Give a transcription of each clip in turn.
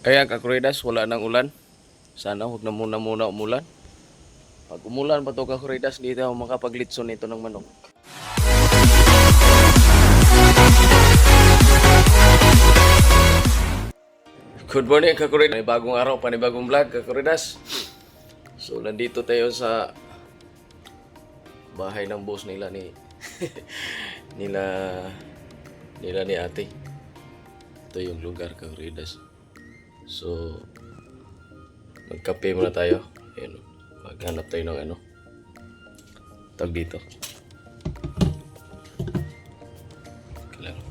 Kaya kakuridas, wala nang ulan. Sana huwag na muna umulan. Pag umulan pa to kakuridas, di tayo makapaglitson nito ng manok. Good morning kakuridas. Panibagong araw, panibagong vlog kakuridas. So nandito tayo sa bahay ng boss nila ni nila nila ni ate. Ito yung lugar kakuridas. So magkape muna tayo. Ayun, maghanap tayo ng ano. Tag dito. Kailangan.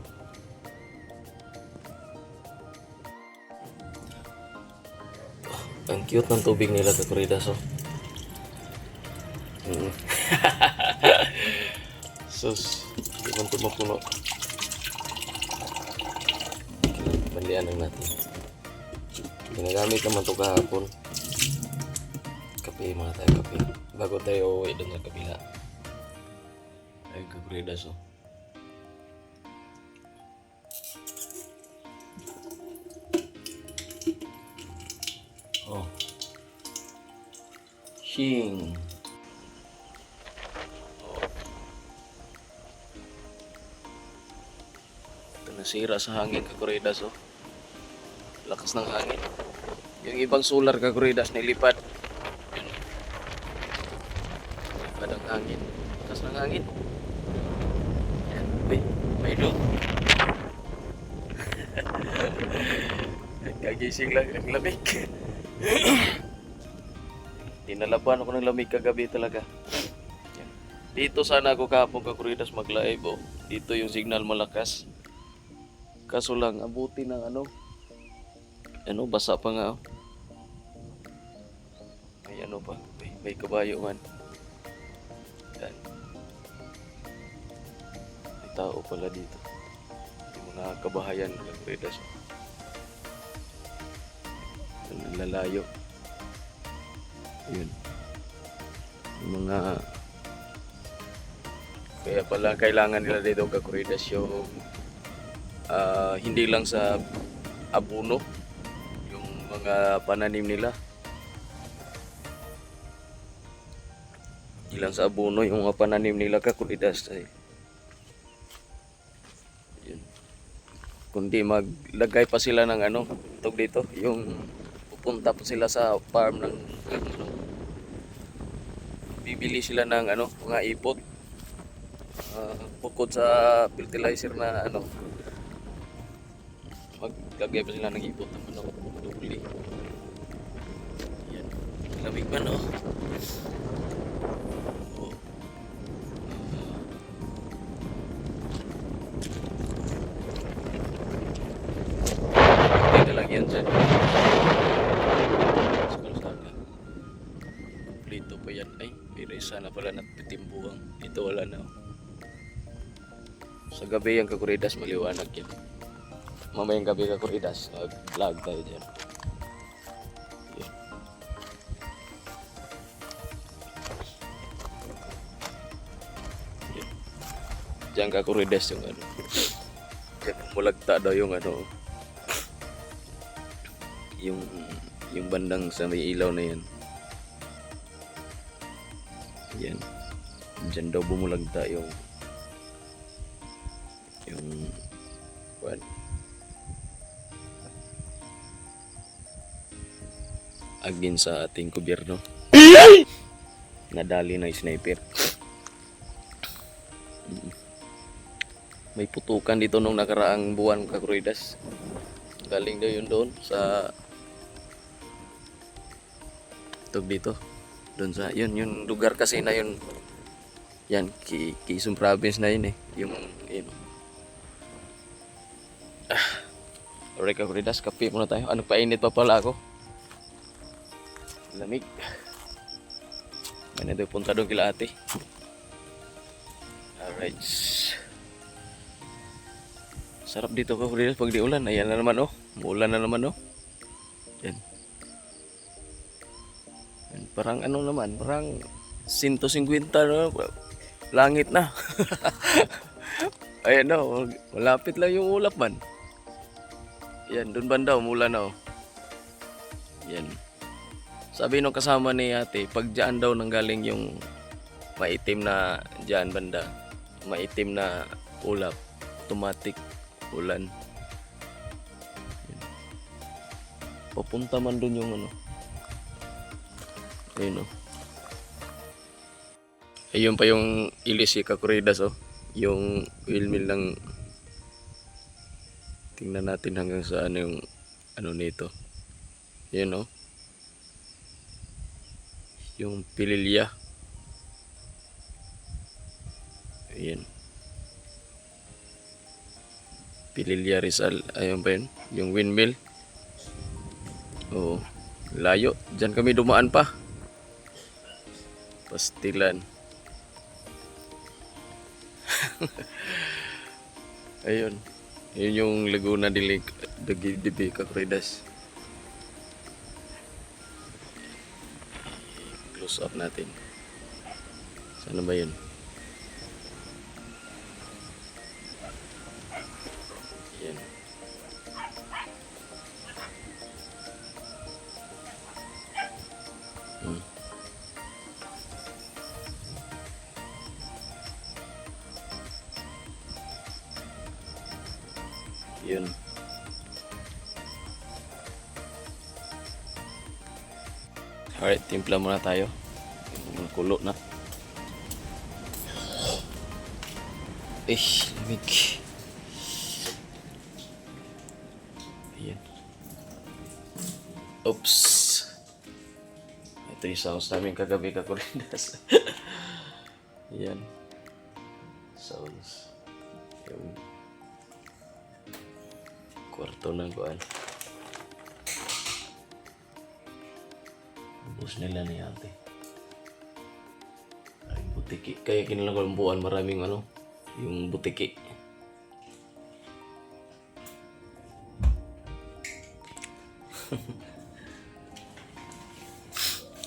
Ang cute ng tubig nila kakuridas, oh. Sus, hindi man ito mapuno. Pandian lang natin. Ginagamit naman ito kahapon. Kape muna tayo, kape. Bago tayo uwi doon sa kabila. Ay, kakuridas, oh. Oh. Shing. Ito nasira sa hangin kakuridas, oh. Lakas ng hangin. Yung ibang solar kakuridas nilipad. Lipad ang hangin. Lakas ng hangin. Yan. Uy, may lo. Kagising lang ang lamig. Tinalaban ako ng lamig kagabi talaga. Yan. Dito sana ako kahapon kakuridas mag-live, oh. Dito yung signal malakas. Kaso lang abuti ng ano, basa pa nga, oh. May ano pa, may kabayo man. Yan. May tao pala dito. Yung mga kabahayan ng Redas. Lalayo. Yun. Yung mga kaya pala kailangan nila dito kakuridas yung hindi lang sa abono yung mga pananim nila. Ilang sa abono yung mga pananim nila kakuridas ay yun. Kundi maglagay pa sila ng ano tawag dito, yung pupunta pa sila sa farm ng ano, bibili sila ng ano mga ipot, bukod sa fertilizer na ano, maglagay pa sila ng ipot ng ano, dubli. Yan, lamig ba, no? Dito lang yan dyan. Sa kalsada. Dito pa yan. Ay, pero isa na pala natitimbuang. Dito wala na. Sa gabi yung kakuridas, maliwanag yan. Mamayang gabi kakuridas, vlog tayo dyan. Yan. Yan. Diyan kakuridas yung ano. Diyan mulagta daw yung ano. Yung bandang sa may ilaw na yan. Yan. Diyan daw bumulagta yung what? Agin sa ating gobyerno. Nadali na sniper. May putukan dito nung nakaraang buwan kakuridas. Galing daw yun doon sa tug dito. Doon sa yun yung lugar kasi na yun. Yan, Quezon province na yun eh. Yung yun. Alright kakuridas, kape muna tayo. Ano painit pa pala ako. Lamig. May na punta doon kila ate. Alright. Sarap dito kakuridas pag di ulan. Ayan na naman, oh. Muulan na naman, oh. Yan. Parang ano naman, parang 150 no? Langit na. Ayan na, malapit lang yung ulap man. Yan, doon banda, umulan na. Yan. Sabi nung kasama ni ate, pag dyan daw nanggaling yung maitim na dyan banda, maitim na ulap, automatic ulan. Yan. Papunta man dun yung ano. Ayun o. Ayun pa yung Ilisi Kakuridas oh. Yung windmill ng tingnan natin hanggang saan yung ano nito. Yan oh. Yung Pililya. Ayan. Pililya Rizal. Ayun pa yun. Yung windmill. Oo. Layo. Diyan kami dumaan pa. Pastilan. Ayun. Yun yung Laguna de Kakuridas. Close up natin. Sana ba yun? Yan. Yun. Alright, timpla muna tayo. Kulo na. Lamig. Ayan. Oops. Ito yung sounds namin kagabi Kakuridas. Ayan. Sounds. Yung kwarto ng kuan. Bus nila ni ate. Ay, butiki. Kaya kinilang buwan maraming ano, yung butiki.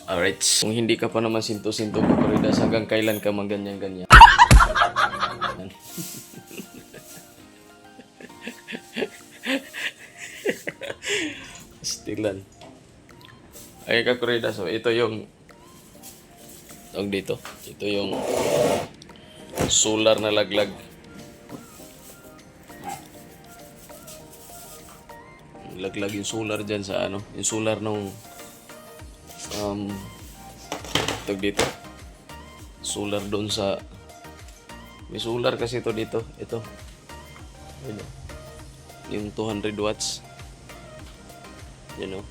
Alright. Kung hindi ka pa naman sinto-sinto Kakuridas, hanggang kailan ka ganyan-ganyan? Stilan. Ay Kakuridas, so ito yung tawag dito. Ito yung solar na laglag. Laglag yung solar dyan sa ano, yung solar nung tawag dito. Solar doon sa may solar kasi ito dito. Ito. Ayun, yung 200 watts. Yan o.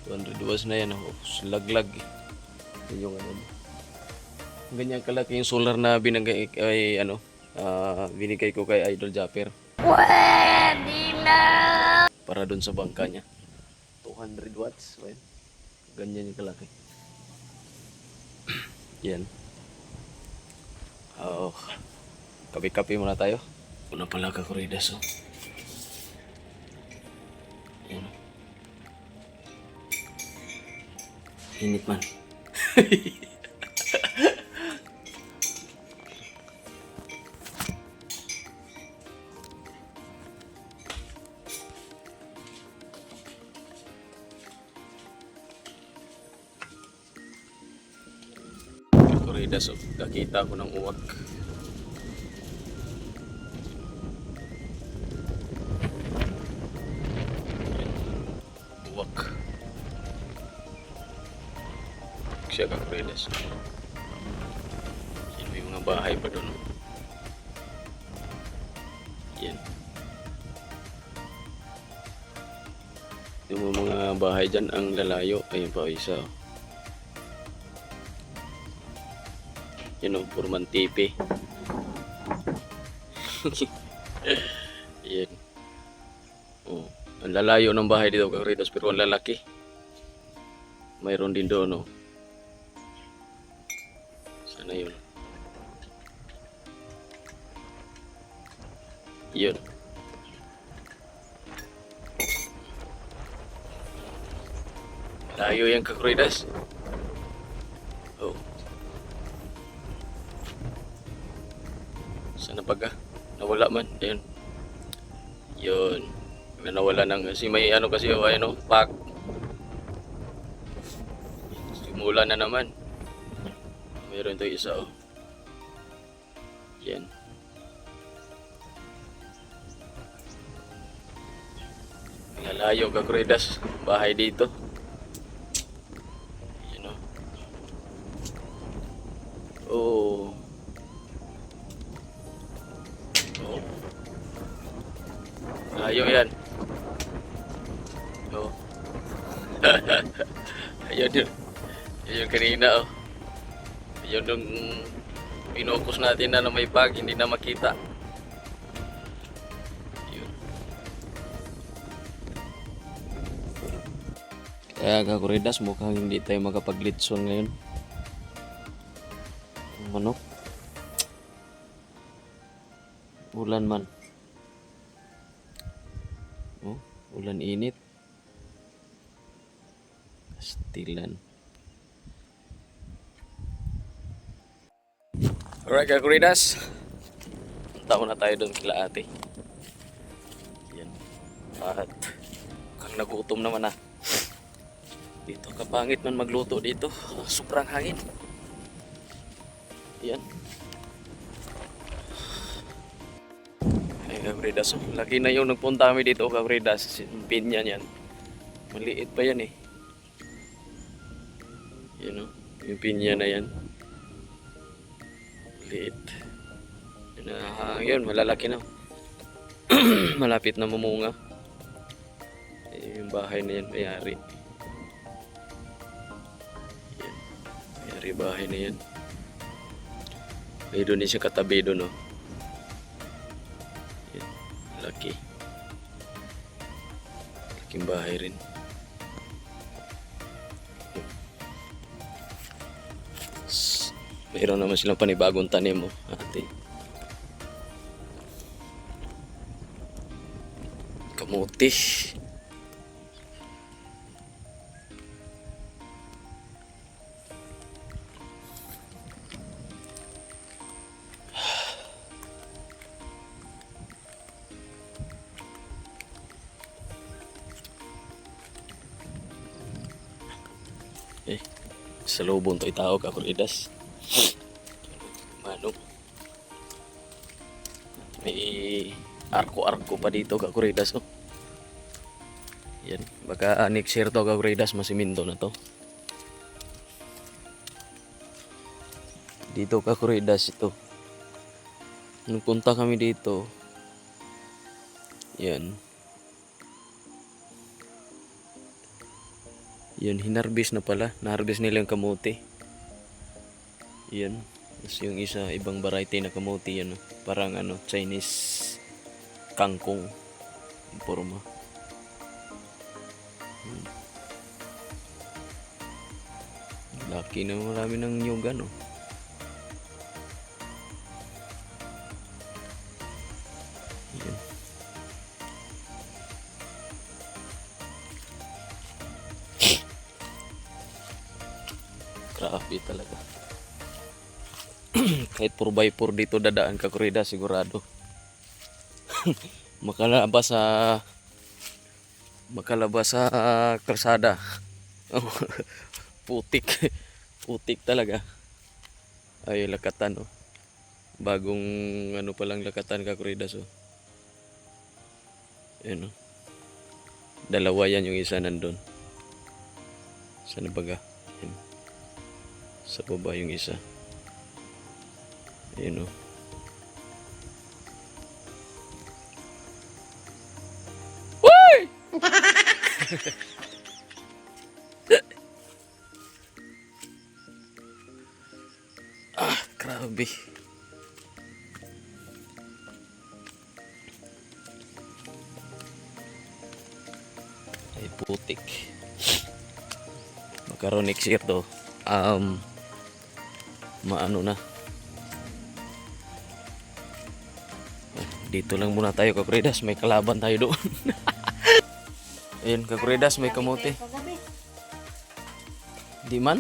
200 watts na yan o. Laglag. Yan yung ano. Ganyan kalaki yung solar na binigay ay ano. Binigay ko kay Idol Japper. Pwede na! Para dun sa bangka niya. 200 watts. Well, ganyan yung kalaki. Yan. Kape-kape muna tayo. Una pala Kakuridas oh. Yan. Init man. Kakuridas oh. Kakita ko ng uwak. Uwak. Siya Kakuridas. Yan may mga bahay pa doon. Yan. Yung mga bahay dyan ang lalayo. Ayun pa isa. Yan o, Purman TV. Yan. Oh, ang lalayo ng bahay dito Kakuridas pero ang lalaki. Mayroon din doon oh. Sana yun. Yun. Layo yan Kakuridas. Oh. Sana pagka nawala man. Ayun. Yun. Nawala ng kasi may ano kasi oh, ayun oh, pack. Umulan na naman. Meron ito isa oh. Yan. Lalayo ka Kredas. Bahay dito. Yan oh. Oh. Oh. Layo yan. Oh. Ayun yun. Ayun kanina oh. Ayun yung pinukus natin na may bag, hindi na makita. Ayun. Kaya Kakuridas, mukhang hindi tayo makapaglitson ngayon. Ang manok. Ulan man. Oh, ulan init. Stilan. Alright Kakuridas, punta na tayo doon kila ate. Yan. At kang nagutom naman ah. Dito kapangit man magluto dito. Sobrang hangin. Yan. Ay Kakuridas, laki na yung nagpunta kami dito Kakuridas. Pinya yan. Maliit pa yan eh. Yan o. Yung pinya na yan. Liit. Yun, malalaki na. Malapit na mamunga. Yung bahay na yan, mayari. Yan. Mayari bahay na yan. May doon din siya katabi doon, no? Yan. Laki. Laking bahay rin. Mayroon naman silang panibagong tanim mo, ate. Kamuti. Sa lubong to itao Kakuridas. Manok. May arko-arko pa dito Kakuridas oh. Yan, baka next year to Kakuridas masiminto na to. Dito Kakuridas ito. Nung punta kami dito. Yan. Yan, hinarbis na pala. Naharbis nila yung kamote. Yan. Tapos yung isa, ibang variety na kamote yan. Parang ano, Chinese kangkong. Porma. Laki na marami ng nyug ano. Yan. Grabe talaga. Kahit 4x4 dito dadaan Kakuridas sigurado. makalabas sa kalsada. Putik. Putik talaga. Ay lakatan oh. Bagong ano pa lang lakatan Kakuridas oh. Ayan oh. Dalawa yan, yung isa nandun. Sana baga? Ayan. Sa baba yung isa. Ayan o. Uy! Grabe. Ay putik. Magkaroon next year to. Maano na. Dito lang muna tayo Kakuridas, may kalaban tayo doon. Ayun Kakuridas, may kamote. Di man?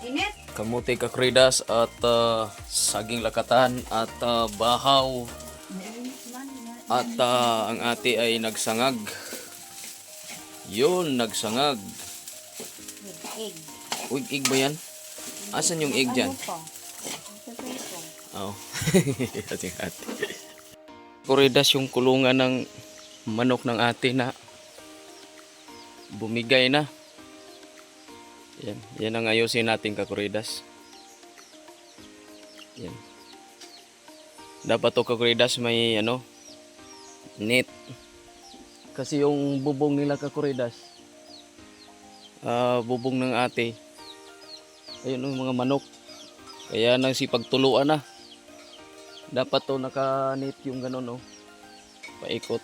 Init. Kamote Kakuridas at saging lakatan at bahaw. At ang ate ay nagsangag. Yun, nagsangag. egg. Uy, egg ba yan? Asan yung egg dyan? Ano pa? Ito. Oo. Ating ate. Kuridas yung kulungan ng manok ng ate na bumigay na. Yan. Yan ang ayusin natin kakuridas. Yan. Dapat to kakuridas may ano, net. Kasi yung bubong nila kakuridas, bubong ng ate, ayun yung mga manok. Kaya nang sipagtuluan na. Dapat to naka-net yung ganun, oh. Paikot.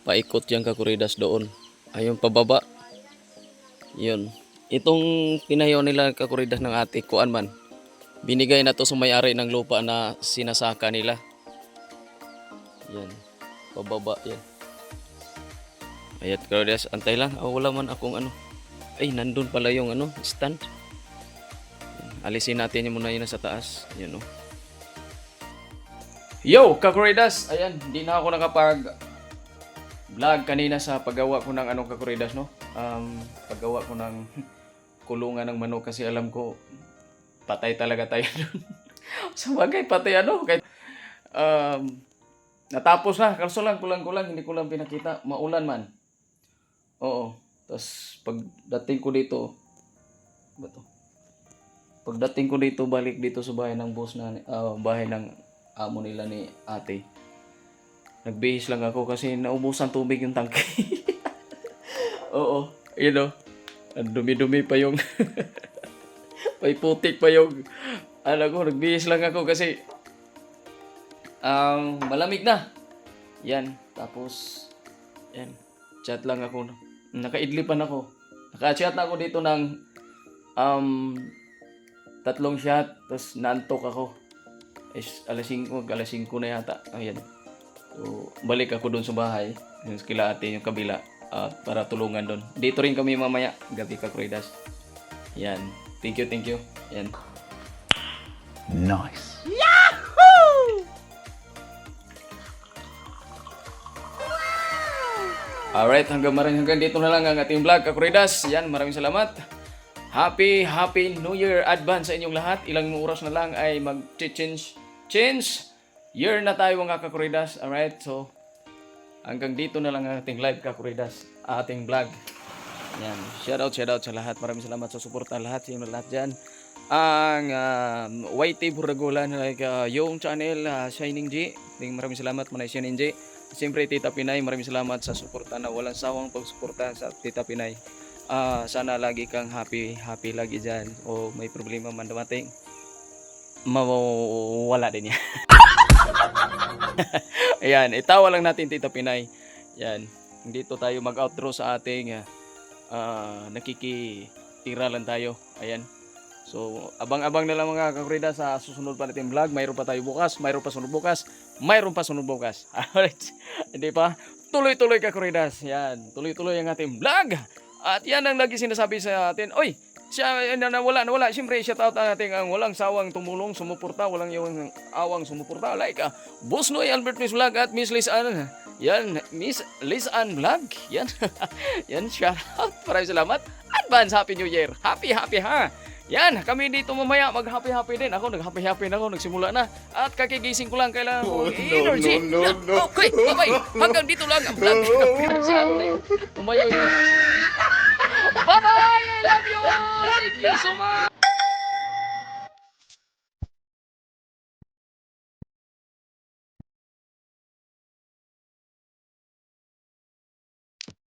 Paikot yung kakuridas doon. Ayun pababa. Yun. Itong tinayo nila kakuridas ng ate, kuan man. Binigay na to sa may-ari ng lupa na sinasaka nila. Yan. Pababa yan. Ayat kakuridas, antay lang. Wala man akong ano. Ay, nandun pala yung ano, stand. Alisin natin yung muna yun sa taas. Yan, oh. Yo, kakuridas! Ayan, hindi na ako nakapag-vlog kanina sa paggawa ko ng anong kakuridas, no? Paggawa ko ng kulungan ng manok kasi alam ko patay talaga tayo doon. Sa bagay, patay ano. Kahit, natapos na. Kaso lang, kulang-kulang. Hindi ko lang pinakita. Maulan man. Oo. Tapos, pagdating ko dito, ba to? Pagdating ko dito, balik dito sa bahay ng boss na, bahay ng amo nila ni ate. Nagbihis lang ako kasi naubusan tubig yung tangke. Oo, you know, ang dumi-dumi pa yung, may putik pa yung, alam ko, nagbihis lang ako kasi, malamig na. Yan, tapos, yan, chat lang ako. Nakaidlipan ako. Naka-chat na ako dito ng, 3 shot, tapos naantok ako. Alas 5 na yata. Ayan. So, balik ako doon sa bahay. Yung kila ate, yung kabila. Para tulungan doon. Dito rin kami mamaya. Gabi kakuridas. Yan. Thank you. Yan. Nice. Yahoo! Alright, hanggang dito na lang ang ating vlog kakuridas. Yan, maraming salamat. Happy New Year advance sa inyong lahat. Ilang oras na lang ay mag-change year na tayo mga kakuridas. Alright, so hanggang dito na lang ang ating live kakuridas, ating vlog. Yan, shout out sa lahat. Maraming salamat sa suporta lahat, sa inyo lahat dyan. Ang YT Buragolan, like yung channel, Shining G. Maraming salamat Manay Shining G. Siyempre Tita Pinay, maraming salamat sa suporta na walang sawang pagsuporta sa Tita Pinay. Sana lagi kang happy lagi dyan. O may problema man dumating, mawawala din yan. Ayan, itawa lang natin Tita Pinay. Yan, dito tayo mag-outro sa ating nakikitira lang tayo. Ayan. So, abang-abang na lang mga kakurida sa susunod pa natin vlog. Mayroon pa tayo bukas, mayroon pa sunod bukas. Alright, hindi pa? Tuloy-tuloy kakuridas. Yan, tuloy-tuloy ang ating vlog. At yan ang lagi sinasabi sa atin. Oy, siya nawala. Siyempre, shout out natin ang walang sawang tumulong, sumuporta, walang yung awang sumuporta. Like, Boss Noy Albert Miss Vlog at Miss Liz Ann. Yan, Miss Liz Ann Vlog. Yan, yan, shout out. Maraming salamat. Advance Happy New Year. Happy ha. Yan, kami dito mamaya mag-happy din. Ako, nag-happy na ako, nagsimula na. At kakigising ko lang, kailangan ko energy. No. Okay, bye-bye. Hanggang dito lang ang vlog. Umayo yun. Bye-bye! I love you all! Thank you so much!